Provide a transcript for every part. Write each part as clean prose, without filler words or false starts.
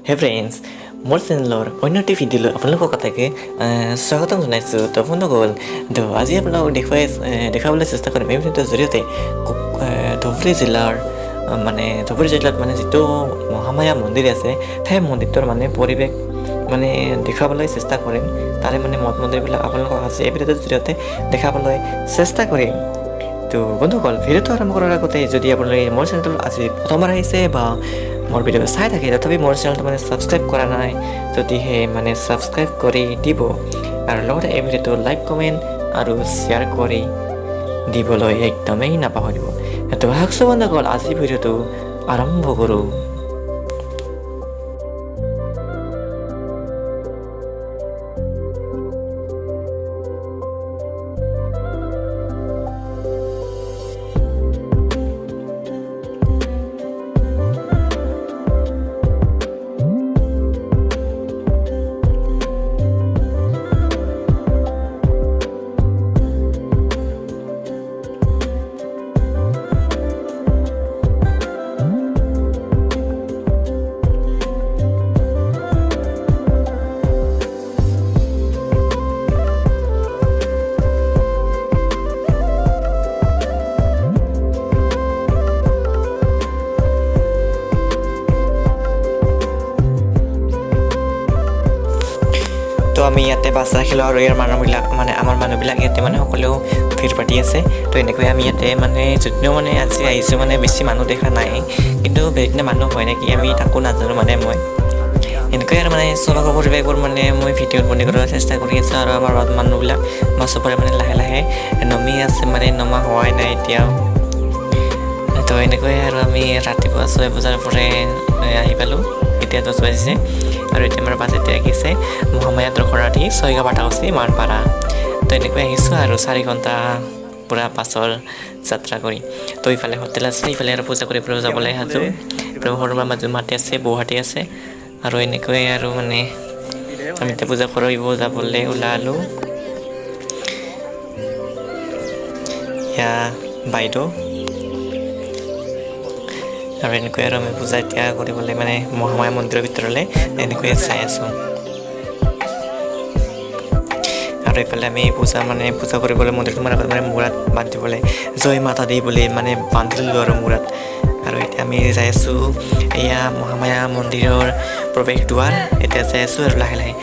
হে ফ্ৰেণ্ডছ, মোৰ চেনেলৰ অন্য এটি ভিডিঅ'লৈ আপোনালোকৰ কথাকে স্বাগতম জনাইছোঁ। তো বন্ধুসকল, তো আজি আপোনালোকক দেখাবলৈ চেষ্টা কৰিম এই ভিডিঅ'টোৰ জৰিয়তে ধুবুৰী জিলাত মানে যিটো মহামায়া মন্দিৰ আছে, সেই মন্দিৰটোৰ মানে পৰিৱেশ মানে দেখাবলৈ চেষ্টা কৰিম। তাৰে মানে মঠ মন্দিৰবিলাক আপোনালোকক আজি এই ভিডিঅ'টোৰ জৰিয়তে দেখাবলৈ চেষ্টা কৰিম। তো বন্ধুসকল, ভিডিঅ'টো আৰম্ভ কৰাৰ আগতে যদি আপোনালোকে মোৰ চেনেলটো আজি প্ৰথমবাৰ আহিছে বা মোৰ ভিডিঅ' চাই থাকে তথাপি মোৰ চেনেলটো মানে ছাবস্ক্ৰাইব কৰা নাই, যদিহে মানে ছাবস্ক্ৰাইব কৰি দিব আৰু লগতে এই ভিডিঅ'টো লাইক কমেণ্ট আৰু শ্বেয়াৰ কৰি দিবলৈ একদমেই নাপাহৰিব। তো আহকচোন বন্ধুসকল, আজি ভিডিঅ'টো আৰম্ভ কৰোঁ। তো আমি ইয়াতে বাছ ৰাখিলোঁ আৰু ইয়াৰ মানুহবিলাক মানে আমাৰ মানুহবিলাক ইয়াতে মানে সকলেও ভিৰ পাতি আছে। তো এনেকৈ আমি ইয়াতে মানে যদিও মানে আজি আহিছোঁ মানে বেছি মানুহ দেখা নাই, কিন্তু বেলেগ মানুহ হয় নেকি আমি তাকো নাজানো। মানে মই এনেকৈ আৰু মানে চলকৰ পৰিৱেশবোৰ মানে মই ভিডিঅ'ত বন্দী কৰাৰ চেষ্টা কৰি আছোঁ। আৰু আমাৰ মানুহবিলাক বাছৰ পৰা মানে লাহে লাহে নমি আছে, মানে নমা হোৱাই নাই এতিয়াও। তো এনেকৈ আৰু আমি ৰাতিপুৱা 6 বজাৰ পৰা আহি পালোঁ। এতিয়া 10 বাজিছে আৰু এতিয়া আমাৰ বাছ এতিয়া আহিছে মহামায়া দৰ্শনাৰ্থী ছয়গাঁও পাটাকুছি মানপাৰা। তো এনেকৈ আহিছোঁ আৰু 4 ঘণ্টা পূৰা বাছৰ যাত্ৰা কৰি। তো ইফালে হোটেল আছে, ইফালে আৰু পূজা কৰিব যাবলৈ সাজু সৰুবা মাজু মাতি আছে, বৌহাটি আছে। আৰু এনেকৈ আৰু মানে আমি এতিয়া পূজা কৰিব যাবলৈ ওলালোঁ। এয়া বাইদেউ আৰু এনেকৈ আৰু আমি পূজা এতিয়া কৰিবলৈ মানে মহামায়া মন্দিৰৰ ভিতৰলৈ এনেকৈয়ে চাই আছোঁ। আৰু এইফালে আমি পূজা কৰিবলৈ মন্দিৰটো মানে মূৰত বান্ধিবলৈ জয় মাতা দি বুলি মানে বান্ধিলোঁ আৰু মূৰত। আৰু এতিয়া আমি যাই আছোঁ এয়া মহামায়া মন্দিৰৰ প্ৰৱেশ দুৱাৰ। এতিয়া যাই আছোঁ আৰু লাহে লাহে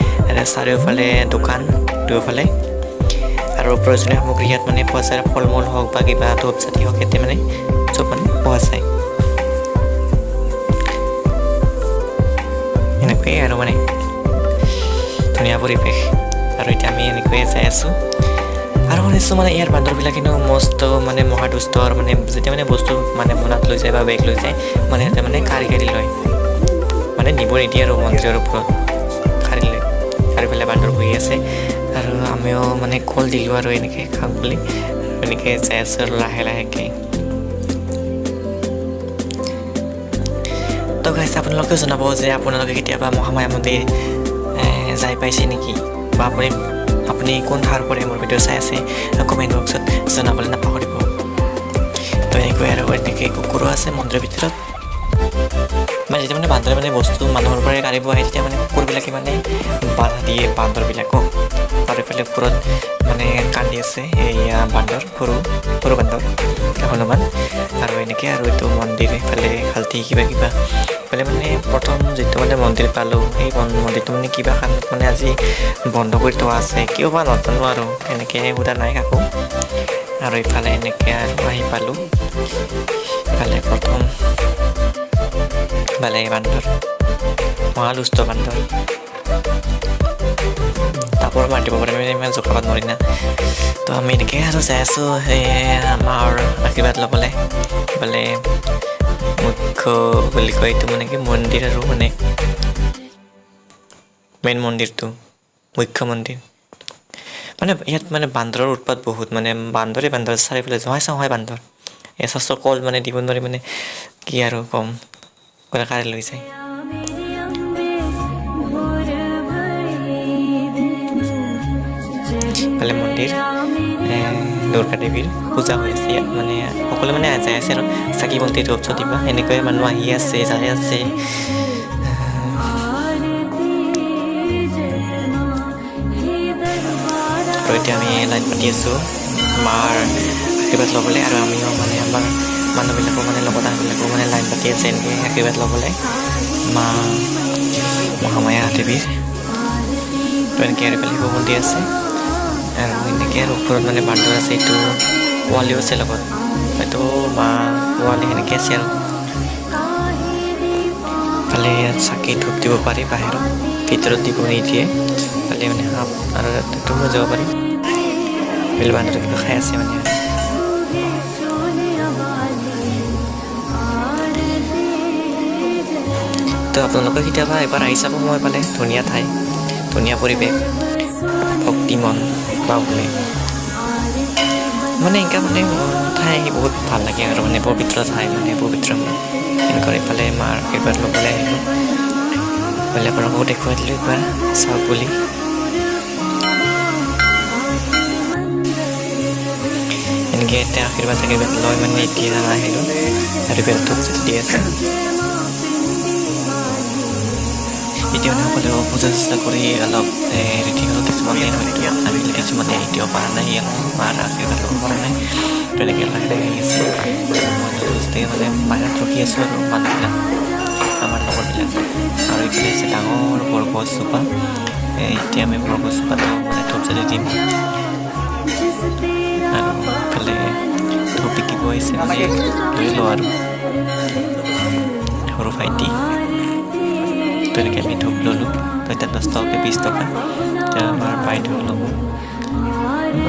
চাৰিওফালে দোকান দুয়োফালে আৰু প্ৰয়োজনীয় সামগ্ৰী ইয়াত মানে পোৱা যায়। ফল মূল হওক বা কিবা ধূপ চাতি হওক, ইয়াতে মানে চব মানে পোৱা যায়। এনেকৈয়ে আৰু মানে ধুনীয়া পৰিৱেশ। আৰু এতিয়া আমি এনেকৈয়ে যাই আছোঁ আৰু শুনিছোঁ মানে ইয়াৰ বান্দৰবিলাক কিন্তু মস্ত মানে মহাদুষ্ট। আৰু মানে যেতিয়া মানে বস্তু মানে মোনাত লৈ যায় বা বেগ লৈ যায় মানে সিহঁতে মানে কাঢ়ি লয়, মানে নিব নিদিয়ে আৰু মন্দিৰৰ ওপৰত কাঢ়ি পেলাই বান্দৰ বহি আছে। আৰু আমিও মানে কল দিলোঁ আৰু এনেকৈ খাম বুলি, আৰু এনেকৈ যাই আছোঁ আৰু লাহে লাহেকৈ। তো গাইছ, আপোনালোকেও জনাব যে আপোনালোকে কেতিয়াবা মহামায়া মন্দিৰ যাই পাইছে নেকি, বা আপুনি কোন ঠাইৰ পৰা মোৰ ভিডিঅ' চাই আছে কমেণ্ট বক্সত জনাবলৈ নাপাহৰিব। তো এনেকৈ আৰু এনেকৈ কুকুৰো আছে মন্দিৰৰ ভিতৰত। মানে যেতিয়া মানে বান্দৰে মানে বস্তু মানুহৰ পৰাই কাঢ়িব আহে, তেতিয়া মানে কুকুৰবিলাকে মানে বাধা দিয়ে বান্দৰবিলাকক। আৰু এইফালে ওপৰত মানে কান্দি আছে এয়া বান্দৰ, সৰু বান্দৰ হনুমান। আৰু এনেকৈ আৰু এইটো মন্দিৰ এইফালে খালটি কিবা এইফালে মানে প্ৰথম যিটো মানে মন্দিৰ পালোঁ, সেই মন্দিৰটো মানে কিবা কাৰণত মানে আজি বন্ধ কৰি থোৱা আছে, কিয় বা নাজানো আৰু এনেকৈ সোধা নাই কাকো। আৰু ইফালে এনেকৈ আৰু আহি পালোঁ। ইফালে প্ৰথম বান্দৰ, মহাদুষ্ট বান্দৰ, তাপৰ মাৰ দিব পাৰে মানে ইমান জোকাবাত নোৱাৰি না। তো আমি এনেকৈ আৰু যাই আছোঁ আমাৰ আশীৰ্বাদ ল'বলৈ। ইফালে মুখ্য বুলি কয় এইটো মানে কি মন্দিৰ, আৰু মানে মেইন মন্দিৰটো মুখ্য মন্দিৰ। মানে ইয়াত মানে বান্দৰৰ উৎপাত বহুত, মানে বান্দৰ চাৰিওফালে জহাই বান্দৰ। এচাচৰ কল মানে দিব নোৱাৰি, মানে কি আৰু কম কাঢ়ি লৈ যায়। ফালে মন্দিৰ দুৰ্গা দেৱীৰ পূজা হৈ আছে ইয়াত, মানে সকলো মানে যাই আছে আৰু চাকি বন্তি ধূপ জ্বলিবা, এনেকৈ মানুহ আহি আছে যাই আছে। তো এতিয়া আমি লাইন পাতি আছোঁ মাৰ আশীৰ্বাদ ল'বলৈ, আৰু আমিও মানে আমাৰ মানুহবিলাকো মানে লগত আহবিলাকো মানে লাইন পাতি আছে এনেকৈ আশীৰ্বাদ ল'বলৈ মা মহামায়া দেৱীৰ। তো এনেকৈ আৰু এইফালে শিৱ মন্দিৰ আছে, আৰু এনেকৈ আৰু ওপৰত মানে বান্দৰ আছে, এইটো পোৱালিও আছে লগত, হয়তো মা পোৱালি সেনেকৈ আছে। আৰু ফালে চাকি ধূপ দিব পাৰি বাহিৰত, ভিতৰত দিব নিদিয়ে, ফালে মানে সাপ আৰু তুমিও যাব পাৰি। বেল বান্দৰে কিবা খাই আছে মানে। তো আপোনালোকে কেতিয়াবা এবাৰ আহি চাব সময় পালে, ধুনীয়া ঠাই, ধুনীয়া পৰিৱেশ, ভক্তিমন বাবুৱে মানে এনেকুৱা মানে ঠাই বহুত ভাল লাগে আৰু মানে পবিত্ৰ ঠাই, মানে পবিত্ৰ এনেকৈ এইফালে মাৰ আশীৰ্বাদ ল'বলৈ আহিলোঁ, বোলে আপোনালোকো দেখুৱাই দিলোঁ একবাৰ চাওক বুলি। এনেকৈ এতিয়া আশীৰ্বাদ লৈ মানে এতিয়া আহিলোঁ, আৰু বেল ধূপ দি আছে। এতিয়া মানে সকলোৱে পূজা চূজা কৰি অলপ ৰীতি হ'ল, কিছুমানে হয়তো আহিলে, কিছুমানে এতিয়াও পৰা নাই, মাৰ আশীৰ্বাদ ল'ব পৰা নাই। তো এনেকৈ লাহে লাহে আহি আছে, মই মানে বাহিৰত ৰখি আছোঁ আৰু মানুহবিলাক আমাৰ লগৰবিলাক। আৰু এইফালে আছে ডাঙৰ বৰগছজোপা, এতিয়া আমি বৰগছজোপাটো মানে ধূপ জ্বলি দিম, আৰু এইফালে ধূপ বিকিব আহিছে মানে লৈ লওঁ আৰু সৰু ভাইটি। তো এনেকৈ আমি ধূপ ল'লোঁ, তো এতিয়া 10 টকাকৈ 20 টকা, এতিয়া আমাৰ বাইদেউ ল'ব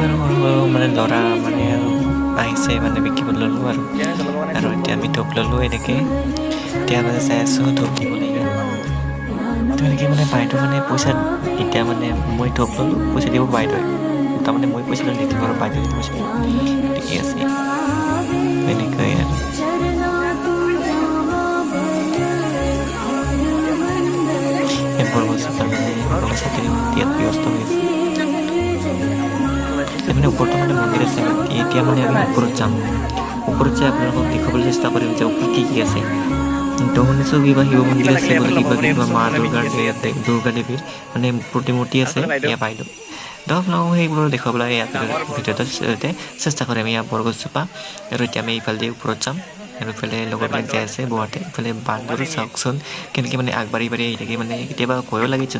আৰু সৰু সৰু মানে ল'ৰা মানে আৰু আহিছে মানে বিকিব ল'লোঁ, আৰু এতিয়া আমি ধূপ ল'লোঁ এনেকৈ। এতিয়া মানে চাই আছোঁ ধূপ দিব লাগে, তো এনেকৈ মানে বাইদেউ মানে পইচা, এতিয়া মানে মই ধূপ ল'লোঁ, পইচা দিব বাইদেৱে, তাৰমানে মই পইচাটো নিদিওঁ আৰু বাইদেৱে পইচা দিব, ঠিকে আছে এনেকৈ। আৰু বৰগছজোপা মানে চাকিৰি দিয়াত ব্যস্ত হৈ আছে, মানে ওপৰতো মানে মন্দিৰ আছে। এতিয়া মানে আমি ওপৰত যাম, ওপৰত যাই আপোনালোকক দেখুৱাবলৈ চেষ্টা কৰিম যে ওপৰত কি কি আছে। তো শুনিছোঁ কিবা শিৱ মন্দিৰ আছে বোলে, কিবা মা দুৰ্গা দেৱীৰ মানে প্ৰতিমূৰ্তি আছে, এয়া বাইদেউ। তো আপোনালোকক সেইবোৰ দেখুৱাবলৈ ইয়াত ভিডিঅ'টো চেষ্টা কৰিম। এয়া বৰগছজোপা, আৰু এতিয়া আমি এইফালে দি ওপৰত যাম, আৰু ইফালে লগৰবিলাক যাই আছে বহাতে, ইফালে বান্দৰো চাওকচোন কেনেকৈ মানে আগবাঢ়ি আহি থাকে, মানে কেতিয়াবা ভয়ো লাগিছে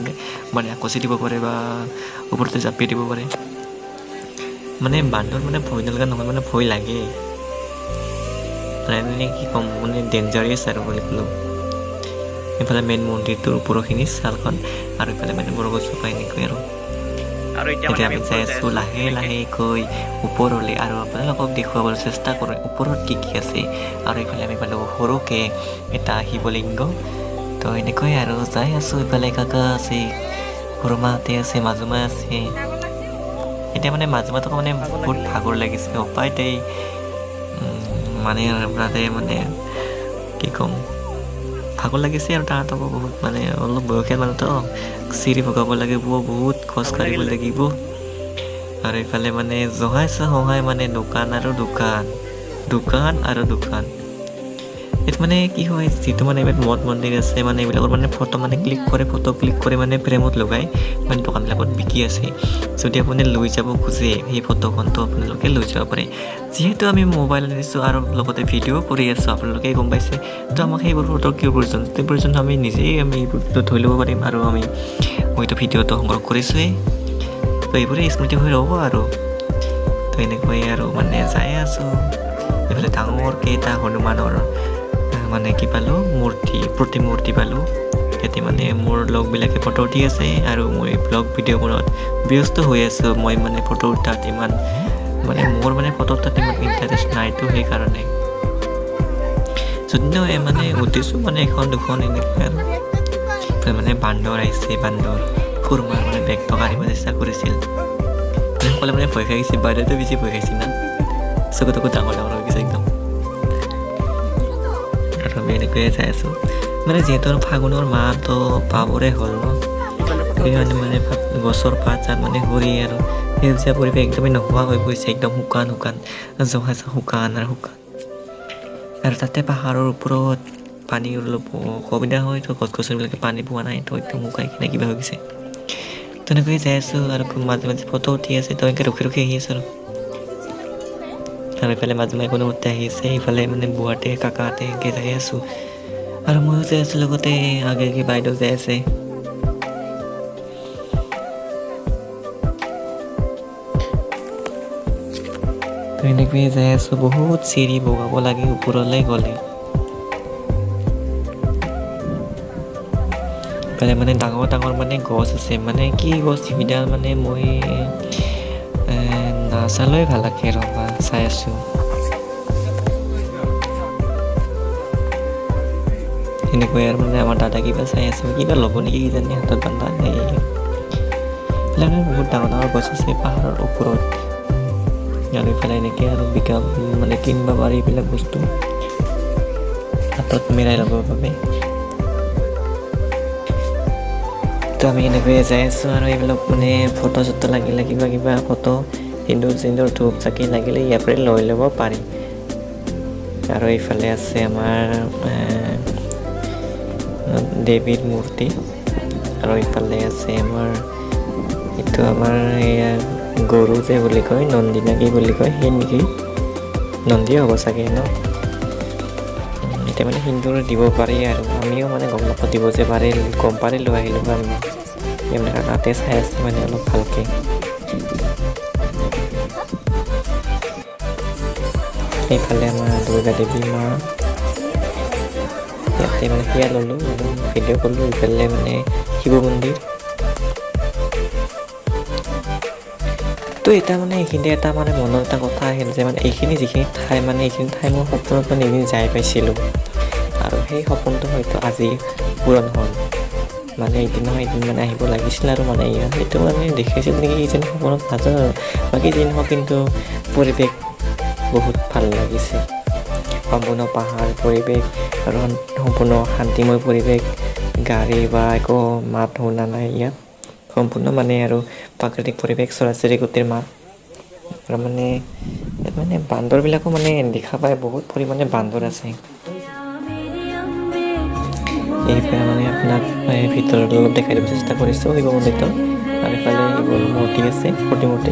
মানে কচি দিব পাৰে বা ওপৰতে জাপি দিব পাৰে। মানে বান্দৰ মানে ভয় নলগা নহয়, মানে ভয় লাগে, মানে কি ক'ম, মানে ডেঞ্জাৰিয়াছ আৰু বুলি ক'লোঁ। এইফালে মেইন মন্দিৰটোৰ ওপৰখিনি ছালখন, আৰু ইফালে মানে বৰগছজোপা এনেকৈ। আৰু এতিয়া আমি যাই আছোঁ লাহে লাহেকৈ ওপৰলৈ, আৰু আপোনালোকক দেখুৱাবলৈ চেষ্টা কৰোঁ ওপৰত কি কি আছে। আৰু এইফালে আমি পালোঁ সৰুকৈ এটা শিৱলিংগ, তো এনেকৈ আৰু যাই আছোঁ। ইফালে কাকা আছে, সৰুমাহঁতে আছে, মাজুমা আছে। এতিয়া মানে মাজুমাহঁতক মানে বহুত ভাগৰ লাগিছে, উপায়তেই মানে তাতে মানে কি ক'ম, ভাগৰ লাগিছে আৰু তাহাঁতকো বহুত, মানে অলপ বয়সীয়াল মানুহতো, চিৰি ভগাব লাগিব, বহুত খোজ কাঢ়িব লাগিব। আৰু এইফালে মানে জহাই চহাই মানে দোকান আৰু দোকান, দোকান আৰু দোকান। এইটো মানে কি হয়, যিটো মানে এইবিলাক মঠ মন্দিৰ আছে, মানে এইবিলাকৰ মানে ফটো মানে ফটো ক্লিক কৰে মানে ফ্ৰেমত লগাই মানে দোকানবিলাকত বিকি আছে। যদি আপুনি লৈ যাব খোজে সেই ফটোখনটো আপোনালোকে লৈ যাব পাৰে। যিহেতু আমি মোবাইল আনিছোঁ আৰু লগতে ভিডিঅ' কৰি আছোঁ, আপোনালোকে গম পাইছে, তো আমাক সেইবোৰ ফটো কিয় প্ৰয়োজন আমি নিজেই আমি এইবোৰ ধৰি ল'ব পাৰিম, আৰু মইতো ভিডিঅ'টো সংগ্ৰহ কৰিছোঁৱেই, তো এইবোৰে স্মৃতি হৈ ৰ'ব। আৰু তো এনেকৈ আৰু মানে যাই আছোঁ। এইফালে ডাঙৰকৈ এটা হনুমানৰ মানে কি পালোঁ, প্ৰতিমূৰ্তি পালোঁ। ইয়াতে মানে মোৰ লগবিলাকে ফটো উঠি আছে, আৰু মই ব্লগ ভিডিঅ'বোৰত ব্যস্ত হৈ আছোঁ। মই মানে ফটো উঠাত ইমান মানে মোৰ মানে ফটো উঠাত ইমান ইণ্টাৰেষ্ট নাইতো, সেইকাৰণে যদিও মানে উঠিছোঁ মানে এখন দুখন এনেকৈ। আৰু মানে বান্দৰ আহিছে, বান্দৰ খুৰমাৰ মানে বেগটো কাঢ়িব চেষ্টা কৰিছিল, সকলোৱে মানে ভয় খাই গৈছে, বাইদেউতো বেছি ভয় খাইছিল না, চকু তকু ডাঙৰ হৈ গৈছে একদম। আৰু আমি এনেকৈয়ে যাই আছোঁ, মানে যিহেতু ফাগুনৰ মাহটো পাবৰে হ'ল ন, সেইকাৰণে মানে গছৰ পাত চাত মানে সৰি আৰু সেউজীয়া পৰিৱেশ একদমেই নোহোৱা হৈ গৈছে, একদম শুকান জহা শুকান। আৰু তাতে পাহাৰৰ ওপৰত পানী অলপ অসুবিধা হয়, তো গছ গছনিবিলাকে পানী পোৱা নাই, তো একদম শুকাই কিনে কিবা হৈ গৈছে। তেনেকৈ যাই আছোঁ আৰু মাজে মাজে ফটো উঠি আছে, তো এনেকৈ ৰখি ৰখি আহি আছোঁ আৰু এইফালে মাজে মাজে কোনোমতে আহি আছে, এইফালে মানে বুঢ়াতে কাকাহঁতে এনেকৈ যাই আছোঁ আৰু ময়ো যাই আছোঁ লগতে আগে আগে বাইদেউ যাই আছে। তো এনেকৈয়ে যাই আছোঁ, বহুত চিৰি বগাব লাগে ওপৰলৈ গ'লে। এইফালে মানে ডাঙৰ ডাঙৰ মানে গছ আছে, মানে কি গছ সিবিলাক মানে মই নাচালৈ ভাল লাগে ৰ'বা, চাই আছোঁ। সেনেকৈ আৰু মানে আমাৰ দাদা কিবা চাই আছে, কিবা ল'ব নেকি কিজানি হাতত বান্ধা। এইফালে বহুত ডাঙৰ ডাঙৰ গছ আছে পাহাৰৰ ওপৰত, আৰু এইফালে এনেকৈ আৰু মানে কিনিব পাৰি এইবিলাক বস্তু হাতত মিলাই ল'বৰ বাবে। তো আমি এনেকৈয়ে যাই আছোঁ আৰু এইবিলাক মানে ফটো চটো লাগিলে কিবা কিবা ফটো সিন্দুৰ ধূপ চাকি লাগিলে ইয়াৰ পৰাই লৈ ল'ব পাৰি। আৰু এইফালে আছে আমাৰ দেৱীৰ মূৰ্তি, আৰু এইফালে আছে আমাৰ এইটো আমাৰ এয়া গৰু যে বুলি কয়, নন্দী নে কি বুলি কয়, সেই নেকি নন্দীয়ে হ'ব চাগে ন। এতিয়া মানে সিন্দুৰ দিব পাৰি আৰু আমিও মানে গম নাপাওঁ দিব যে পাৰি, গম পাৰি লৈ আহিলোঁ আমি। মানে কাকাতে চাই আছে মানে অলপ ভালকৈ। এইফালে আমাৰ দুৰ্গা দেৱী মা, ইয়াতে মানে সেয়া ল'লোঁ আৰু ভিডিঅ' কৰিলোঁ। এইফালে মানে শিৱ মন্দিৰ। তো এতিয়া মানে এইখিনি এটা মানে মনত এটা কথা আহিল যে মানে যিখিনি ঠাই মানে এইখিনি ঠাই মই সপোনত মানে এদিন যাই পাইছিলোঁ, আৰু সেই সপোনটো হয়তো আজি পূৰণ হ'ল। মানে এদিন নহয় এদিন মানে আহিব লাগিছিল আৰু মানে ইয়াত সেইটো মানে দেখাইছিল নেকি কিজানি সপোনত, নাজানো আৰু। বাকী যি নহওক কিন্তু পৰিৱেশ বহুত ভাল লাগিছে, সম্পূৰ্ণ পাহাৰ পৰিৱেশ আৰু সম্পূৰ্ণ শান্তিময় পৰিৱেশ, গাড়ী বা একো মাত শুনা নাই ইয়াত, সম্পূৰ্ণ মানে আৰু প্ৰাকৃতিক পৰিৱেশ, চৰাই চিৰিকটিৰ মাত। আৰু মানে ইয়াত মানে বান্দৰবিলাকো মানে দেখা পায়, বহুত পৰিমাণে বান্দৰ আছে। এইফালে মানে আপোনাক ভিতৰত অলপ দেখাই দিব চেষ্টা কৰিছোঁ শিৱ মন্দিৰটো, আৰু এইফালে শিৱৰ মূৰ্তি আছে, প্ৰতিমূৰ্তি।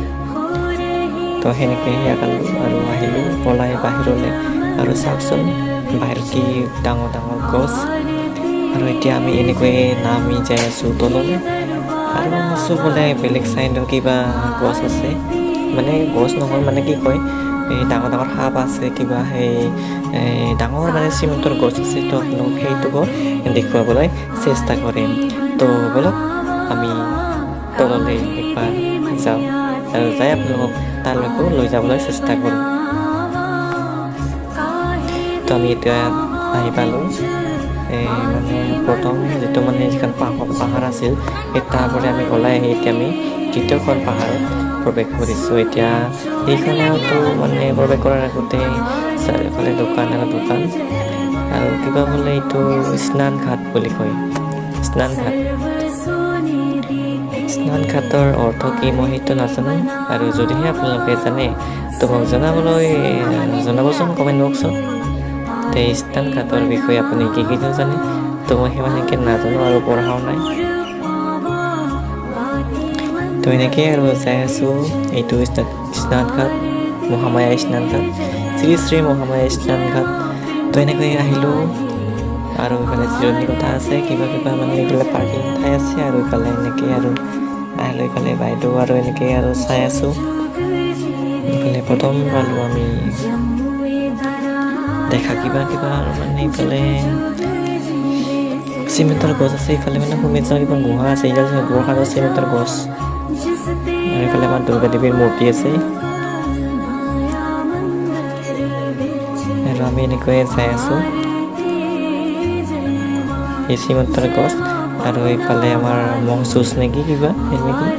তো সেনেকৈ সেয়া খালোঁ আৰু আহিলোঁ পলাই বাহিৰলৈ। আৰু চাওকচোন বাহিৰত কি ডাঙৰ ডাঙৰ গছ, আৰু এতিয়া আমি এনেকৈয়ে নামি যাই আছোঁ তললৈ। আৰু আছোঁ বোলে বেলেগ চাইডৰ কিবা গছ আছে, মানে গছ নহয় মানে কি কয়, এই ডাঙৰ ডাঙৰ সাপ আছে, কিবা সেই ডাঙৰ মানে চিমেণ্টৰ গছ আছে। তো আপোনালোক সেইটোকো দেখুৱাবলৈ চেষ্টা কৰিম। তো বলক আমি তললৈ একবাৰ যাওঁ আৰু যাই আপোনালোকক তালৈকো লৈ যাবলৈ চেষ্টা কৰোঁ। তো আমি এতিয়া আহি পালোঁ মানে প্ৰথম যিটো মানে যিখন পাহাৰ আছিল, সেই তাৰপৰা আমি ওলাই আহি এতিয়া আমি দ্বিতীয়খন পাহাৰত প্ৰৱেশ কৰিছোঁ। এতিয়া এইখনতো মানে প্ৰৱেশ কৰাৰ আগতে চাৰিওফালে দোকান আৰু দোকান, আৰু কিবা বোলে এইটো স্নান ঘাট বুলি কয়, স্নান ঘাট। স্নান ঘাটৰ অৰ্থ কি মই সেইটো নাজানো, আৰু যদিহে আপোনালোকে জানে তো মোক জনাবচোন কমেণ্ট বক্সত। এই স্নান ঘাটৰ বিষয়ে আপুনি কি কি জানে, তো মই সিমানকৈ নাজানো আৰু পঢ়াও নাই। তো এনেকৈ আৰু যাই আছোঁ, এইটো স্নান ঘাট, মহামায়া স্নান ঘাট, শ্ৰী শ্ৰী মহামায়া স্নান ঘাট। তো এনেকৈ আহিলোঁ, আৰু এইফালে জিৰণি কথা আছে, কিবা কিবা মানে এইফালে পাৰ্কিং ঠাই আছে, আৰু এইফালে এনেকৈ আৰু আহিলোঁ। এইফালে বাইদেউ আৰু এনেকৈ আৰু চাই আছোঁ। এইফালে প্ৰথম পালোঁ আমি দেখা কিবা কিবা, আৰু মানে এইফালে চিমেণ্টৰ গছ আছে, এইফালে মানে সুমিতৰ কিবা গুহা আছে, এইডাল গুহাৰ চিমেণ্টৰ গছ। আৰু এইফালে আমাৰ দুৰ্গা দেৱীৰ মূৰ্তি আছে, আৰু আমি এনেকৈয়ে যাই আছোঁ। এই চিমেণ্টৰ গছ, আৰু এইফালে আমাৰ মহজুচ নেকি কিবা, এনেকৈ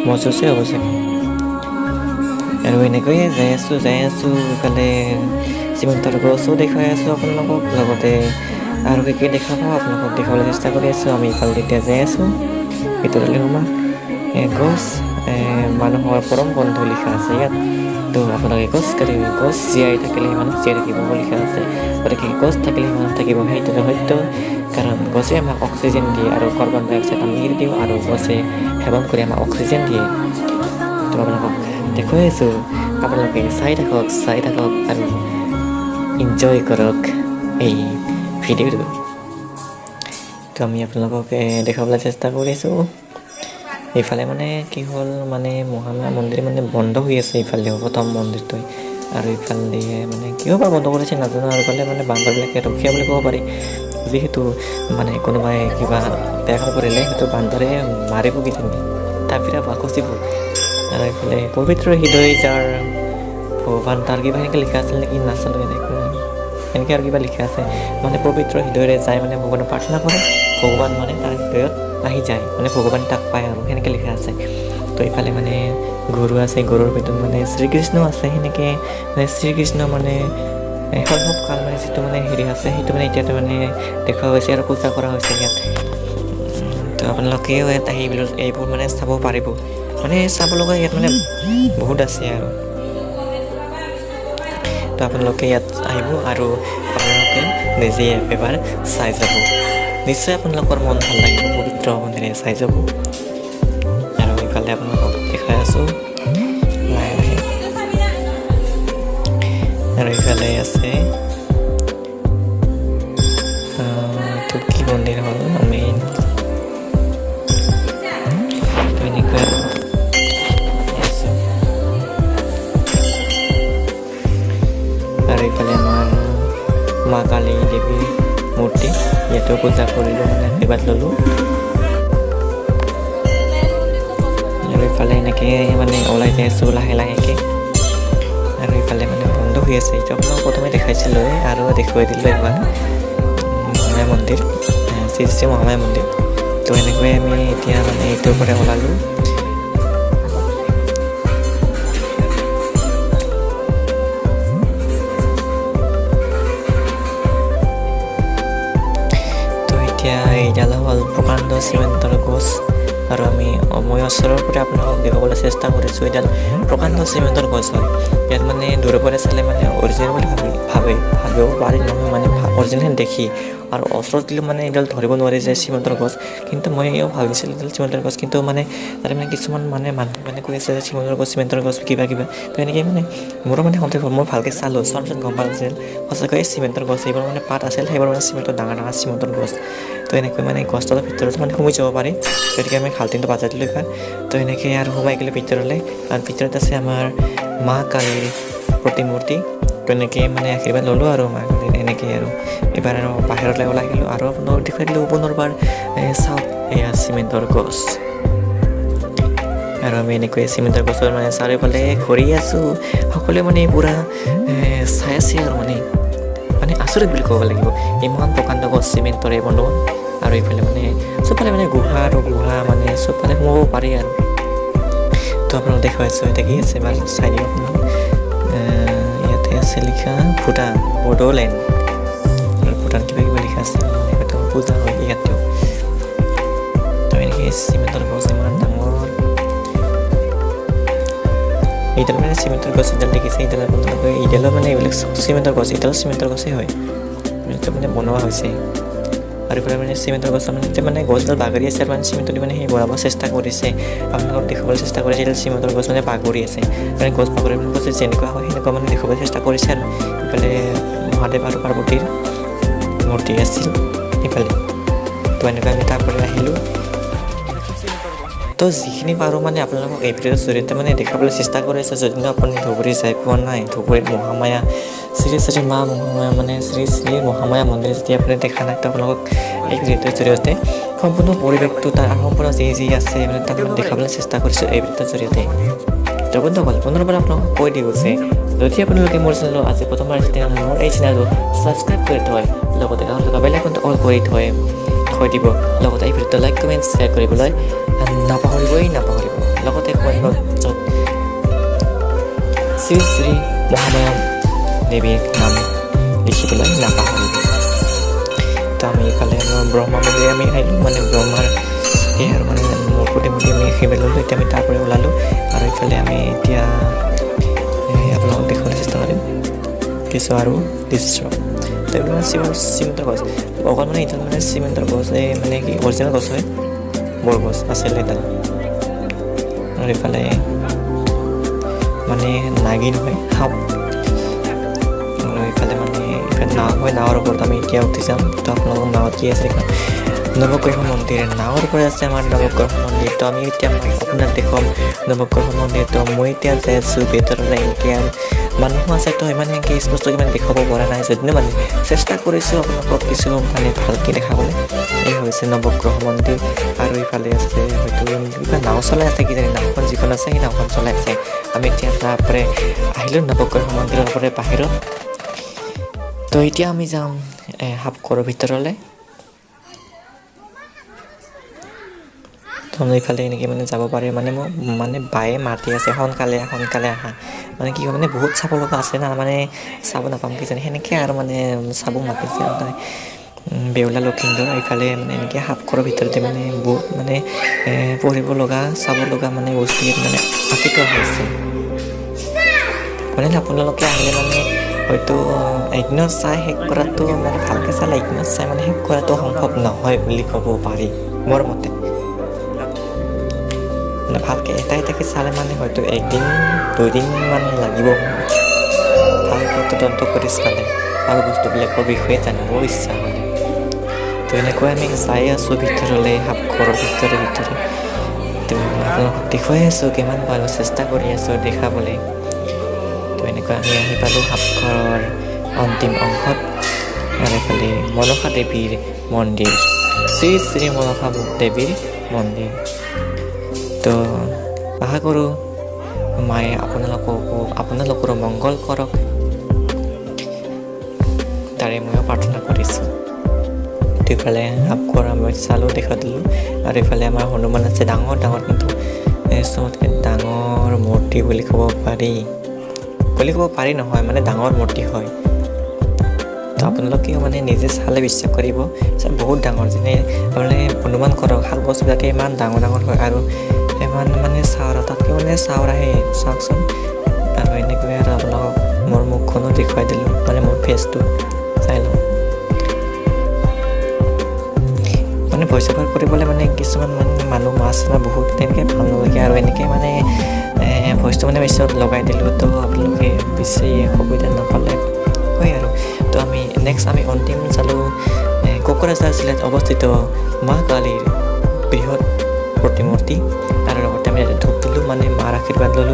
মহজুচে হ'ব চাগে। আৰু এনেকৈয়ে যাই আছোঁ। এইফালে চিমেণ্টৰ গছো দেখুৱাই আছোঁ আপোনালোকক, লগতে আৰু কি দেখা পাওঁ আপোনালোকক দেখাবলৈ চেষ্টা কৰি আছোঁ। আমি এইফালে এতিয়া যাই আছোঁ ভিতৰলৈ সোমাই। গছ মানুহৰ পৰম বন্ধু লিখা আছে ইয়াত। তো আপোনালোকে গছ জীয়াই থাকিলে মানুহ জীয়াই থাকিব বুলি লিখা আছে। গতিকে গছ থাকিলে মানুহ থাকিব, সেইটো সত্য। কাৰণ গছে আমাক অক্সিজেন দিয়ে আৰু কাৰ্বন ডাই অক্সাইড আমি এৰি দিওঁ আৰু গছে সেৱন কৰি আমাক অক্সিজেন দিয়ে। তো আপোনালোকক দেখুৱাই আছোঁ, আপোনালোকে চাই থাকক আৰু এনজয় কৰক এই ভিডিঅ'টো। তো আমি আপোনালোকক দেখাবলৈ চেষ্টা কৰিছোঁ। এইফালে মানে কি হ'ল মানে মহামায়া মন্দিৰ মানে বন্ধ হৈ আছে এইফালেও প্ৰথম মন্দিৰটো, আৰু ইফালে মানে কিয় বা বন্ধ কৰিছে নাজানো। আৰু ইফালে মানে বান্দৰবিলাকে ৰখীয়া বুলি ক'ব পাৰি, যিহেতু মানে কোনোবাই কিবা বেয়া কাম কৰিলে সেইটো বান্দৰে মাৰিব কিজানি, তাৰপিছত বাকচিব। আৰু এইফালে পবিত্ৰ হৃদয় যাৰ ভগৱান তাৰ কিবা এনেকৈ লিখা আছিল নেকি, নাচালোঁ এনেকৈ আৰু কিবা লিখা আছে মানে পবিত্ৰ হৃদয়ৰে যায় মানে ভগৱানক প্ৰাৰ্থনা কৰে, ভগৱান মানে তাৰ হৃদয়ত আহি যায়, মানে ভগৱান তাক পায় আৰু সেনেকৈ লিখা আছে। তো ইফালে মানে গৰু আছে, গৰুৰ ভিতৰত মানে শ্ৰীকৃষ্ণ আছে, সেনেকৈ মানে শ্ৰীকৃষ্ণ মানে শৈশৱ কাল মানে যিটো মানে হেৰি আছে সেইটো মানে এতিয়াতো মানে দেখুওৱা হৈছে আৰু পূজা কৰা হৈছে ইয়াত। তো আপোনালোকেও ইয়াত আহি এইবোৰ মানে চাব পাৰিব, মানে চাব লগা ইয়াত মানে বহুত আছে আৰু। তো আপোনালোকে ইয়াত আহিব আৰু আপোনালোকে নিজে এবাৰ চাই যাব, নিশ্চয় আপোনালোকৰ মন ভাল লাগিব, পবিত্ৰ মন্দিৰে চাই যাব। আৰু এইফালে আপোনালোকক দেখাই আছোঁ লাহে লাহে। আৰু এইফালে আছে এইটো কি মন্দিৰ হ'ল আমি এনেকুৱা। আৰু এইফালে আমাৰ মা কালী দেৱীৰ মূৰ্তি, ইয়াতো পূজা কৰিলোঁ, মানে আশীৰ্বাদ ল'লোঁ। আৰু এইফালে এনেকৈ মানে ওলাই যাই আছোঁ লাহে লাহেকৈ। আৰু এইফালে মানে বন্ধ হৈ আছে, এইটো আপোনাক প্ৰথমে দেখাইছিলোঁ আৰু দেখুৱাই দিলোঁ এবাৰ মহামায়া মন্দিৰ, শ্ৰী শ্ৰী মহামায়া মন্দিৰ। তো এনেকৈ আমি এতিয়া মানে এইটোৰ পৰা ওলালোঁ। এতিয়া এইডাল হ'ল প্ৰকাণ্ড চিমেণ্টৰ গছ, আৰু মই ওচৰৰ পৰা আপোনালোকক দেখাবলৈ চেষ্টা কৰিছোঁ। এইডাল প্ৰকাণ্ড চিমেণ্টৰ গছ হয়। ইয়াত মানে দূৰৰ পৰা চালে মানে অৰিজিনেল বুলি ভাবিব পাৰি নহয়, মানে অৰিজিনেল দেখি, আৰু ওচৰত দিলেও মানে এইডাল ধৰিব নোৱাৰি যে চিমেণ্টৰ গছ। কিন্তু মই এও ভাবিছিলোঁ এইডাল চিমেণ্টৰ গছ, কিন্তু মানে তাৰে মানে কিছুমান মানুহে মানে কৈ আছে যে চিমেণ্টৰ গছ কিবা। তো এনেকৈ মানে মোৰো মানে সন্দেহ হ'ল, মই ভালকৈ চালোঁ, চোৱাৰ পিছত গম পালোঁ যে সঁচাকৈ চিমেণ্টৰ গছ, সেইবোৰ মানে পাত আছিল, সেইবোৰ মানে চিমেণ্টৰ ডাঙৰ চিমেণ্টৰ গছ। তো এনেকৈ মানে গছডালৰ ভিতৰত মানে সোমাই যাব পাৰি, গতিকে আমি খালটিনটো বাজাই দিলোঁ এইবাৰ। তো এনেকৈ আৰু সোমাই গ'লোঁ ভিতৰলৈ, আৰু ভিতৰত আছে আমাৰ মা কালীৰ প্ৰতিমূৰ্তি। তো এনেকৈ মানে আশীৰ্বাদ ল'লোঁ আৰু মা কালীৰ এনেকৈ। আৰু এইবাৰ আৰু বাহিৰলৈ ওলাই গ'লোঁ আৰু আপোনাক দেখুৱাই দিলোঁ পুনৰবাৰ চাওক এয়া চিমেণ্টৰ গছ। আৰু আমি এনেকৈ চিমেণ্টৰ গছৰ মানে চাৰিওফালে ঘূৰি আছোঁ, সকলোৱে মানে পূৰা চাই আছে আৰু মানে আচৰিত বুলি ক'ব লাগিব, ইমান প্ৰকাণ্ড গছ চিমেণ্টৰে বনোৱা। আৰু এইফালে মানে চবফালে মানে গুহা মানে চবফালে সোমাব পাৰি আৰু। তো আপোনাক দেখুৱাইছোঁ, এতিয়া কি আছে বাৰু চাই দিয়ক আপোনাক। ইয়াতে আছে লিখা ভূটান বড়োলেণ্ড, আৰু ভূটান কিবা লিখা আছে, হয়তো পূজা হয় ইয়াতেও। তো এনেকৈ চিমেণ্টৰ গছ ইমান ডাঙৰ, এইডাল মানে চিমেণ্টৰ গছ এইডাল দেখিছে, এইডাল আপোনালোকে এইডালো মানে এইবিলাক চিমেণ্টৰ গছ, এইডাল চিমেণ্টৰ গছেই হয়, এইটো মানে বনোৱা হৈছে। আৰু এইফালে মানে চিমেণ্টৰ গছ মানে গছডাল বাগৰি আছে, আৰু মানে চিমেণ্টৰ মানে সেই বনাব চেষ্টা কৰিছে, আপোনালোকক দেখাবলৈ চেষ্টা কৰিছে। এইডাল চিমেণ্টৰ গছ মানে বাগৰি আছে, মানে গছ বাগৰি গছ যেনেকুৱা হয় সেনেকুৱা মানে দেখাবলৈ চেষ্টা কৰিছে। আৰু ইফালে মহাদেৱ আৰু পাৰ্বতীৰ মূৰ্তি আছিল ইফালে। তো এনেকৈ আমি তাৰ পৰা আহিলোঁ। তো যিখিনি পাৰোঁ মানে আপোনালোকক এই ভিডিঅ'ৰ জৰিয়তে মানে দেখাবলৈ চেষ্টা কৰিছোঁ। যদিও আপুনি ধুবুৰী যাই পোৱা নাই, ধুবুৰীত মহামায়া শ্ৰী শ্ৰী মা মহামায়া মানে শ্ৰী শ্ৰী মহামায়া মন্দিৰ যদি আপুনি দেখা নাই, তো আপোনালোকক এই ভিডিঅ'টোৰ জৰিয়তে সম্পূৰ্ণ পৰিৱেশটো তাৰ সম্পূৰ্ণ যি আছে মানে তাক দেখাবলৈ চেষ্টা কৰিছোঁ এই ভিডিঅ'টোৰ জৰিয়তে। তো বন্ধুসকল পুনৰবাৰ আপোনালোকক কৈ দিওঁ যে যদি আপোনালোকে মোৰ চেনেলত আজি প্ৰথমবাৰ তেনেহ'লে মোৰ এই চেনেলটো ছাবস্ক্ৰাইব কৰি থয়, লগতে বেল আইকনটো অল কৰি থৈ দিব, লগতে এই ভিডিঅ'টো লাইক কমেণ্ট শ্বেয়াৰ কৰিবলৈ নাপাহৰিবই। লগতে কমেণ্ট বক্সত শ্ৰী শ্ৰী মহামায়া দেৱীৰ নাম লিখিবলৈ নাপাহৰিব। তো আমি এইফালে ব্ৰহ্মা মন্দিৰ আমি আহিলোঁ, মানে ব্ৰহ্মাৰ সেই আৰু মানে মোৰ প্ৰতিমূৰ্তি আমি আশীৰ্বাদ ল'লোঁ। এতিয়া আমি তাৰ পৰা ওলালোঁ, আৰু এইফালে আমি এতিয়া দেখাবলৈ চেষ্টা কৰিম কিছু আৰু দৃশ্য। তো এইবোৰ মানে চিমেণ্টৰ গছ, অকল মানে এডাল মানে চিমেণ্টৰ গছ, এই মানে কি অৰিজিনেল গছ হয়, বৰগছ আছিল এডাল। আৰু এইফালে মানে নাগিন হয়, সাপ। আৰু এইফালে মানে এইফালে নাও হয়, নাৱৰ ওপৰত আমি এতিয়া উঠি যাম। তো আপোনালোকৰ নাৱত কি আছে নৱগ্ৰহ মন্দিৰ, নাৱৰ পৰা আছে আমাৰ নৱগ্ৰহ মন্দিৰ। তো আমি এতিয়া আপোনাক দেখুৱাম নৱগ্ৰহ মন্দিৰ। তো মই এতিয়া যাই আছোঁ ভিতৰলৈ, এনেকৈ আৰু মানুহো আছে। তো ইমান এনেকৈ স্পষ্ট ইমান দেখাব পৰা নাই, যদিও মানে চেষ্টা কৰিছোঁ আপোনালোকক কিছু মানে ভালকৈ দেখাবলৈ। এই হৈছে নৱগ্ৰহ মন্দিৰ। আৰু ইফালে আছে হয়তো কিবা নাও চলাই আছে কিজানি, নাওখন যিখন আছে সেই নাওখন চলাই আছে। আমি এতিয়া তাৰপৰা আহিলোঁ নৱগ্ৰহ মন্দিৰৰ পৰা বাহিৰত। তো এতিয়া আমি যাম সাপঘৰৰ ভিতৰলৈ। তো এইফালে এনেকৈ মানে যাব পাৰে, মানে মোক মানে বায়ে মাতি আছে সোনকালে আহা। মানে কি হয় মানে বহুত চাব লগা আছে না, মানে চাব নাপাম কিজানি সেনেকৈ আৰু মানে চাব মাতিছে আৰু বেউলা লখিন্দৰ। এইফালে মানে এনেকৈ সাপঘৰৰ ভিতৰতে মানে বহুত মানে পঢ়িব লগা চাব লগা মানে বস্তু মানে আঁকি থোৱা হৈছে। মানে আপোনালোকে আহিলে মানে হয়তো একদিনত চাই শেষ কৰাটো মানে ভালকৈ চালে একদিনত চাই মানে শেষ কৰাটো সম্ভৱ নহয় বুলি ক'ব পাৰি মোৰ মতে। মানে ভালকৈ এটাকে চালে মানে হয়তো 1-2 দিন মানে লাগিব ভালকৈ তদন্ত কৰি চালে আৰু বস্তুবিলাকৰ বিষয়ে জানিব ইচ্ছা হ'লে। তো এনেকৈ আমি চাই আছোঁ ভিতৰলৈ, সাপঘৰৰ ভিতৰে। তো আপোনালোকক দেখুৱাই আছোঁ, কিমান পাৰোঁ চেষ্টা কৰি আছোঁ দেখাবলৈ। তো এনেকৈ আমি আহি পালোঁ সাপঘৰৰ অন্তিম অংশত। আৰু এইফালে মনসা দেৱীৰ মন্দিৰ, শ্ৰী শ্ৰী মনসা দেৱীৰ মন্দিৰ। তো আশা কৰোঁ মায়ে আপোনালোকৰো মংগল কৰক, তাৰে ময়ো প্ৰাৰ্থনা কৰিছোঁ। ইফালে সাপঘৰ আমি চালোঁ, দেখা দিলোঁ। আৰু এইফালে আমাৰ হনুমান আছে, ডাঙৰ কিন্তু চবতকৈ ডাঙৰ মূৰ্তি বুলি ক'ব পাৰি নহয়, মানে ডাঙৰ মূৰ্তি হয়। তো আপোনালোকেও মানে নিজে চালে বিশ্বাস কৰিব, বহুত ডাঙৰ। যেনে মানে অনুমান কৰক শাল গছবিলাকে ইমান ডাঙৰ হয় আৰু ইমান মানে চাউৰা, তাতকৈ মানে চাউৰাহে চাওকচোন। আৰু এনেকৈ আৰু আপোনালোকক মোৰ মুখখনো দেখুৱাই দিলোঁ, মানে মোৰ ফেচটো চাই লওঁ। মানে ভইচ অভাৰ কৰিবলৈ মানে কিছুমান মানে মানুহ বহুত তেনেকৈ ভাল নালাগে, আৰু এনেকৈ মানে ভইচটো মানে বেছি লগাই দিলোঁ। তো আপোনালোকে বেছি সুবিধা নাপালে হয় আৰু। তো আমি নেক্সট আমি অন্তিম চালোঁ কোকৰাঝাৰ জিলাত অৱস্থিত মা কালীৰ বৃহৎ প্ৰতিমূৰ্তি। আৰু লগতে আমি ধূপ দিলোঁ, মানে মাৰ আশীৰ্বাদ ল'লোঁ।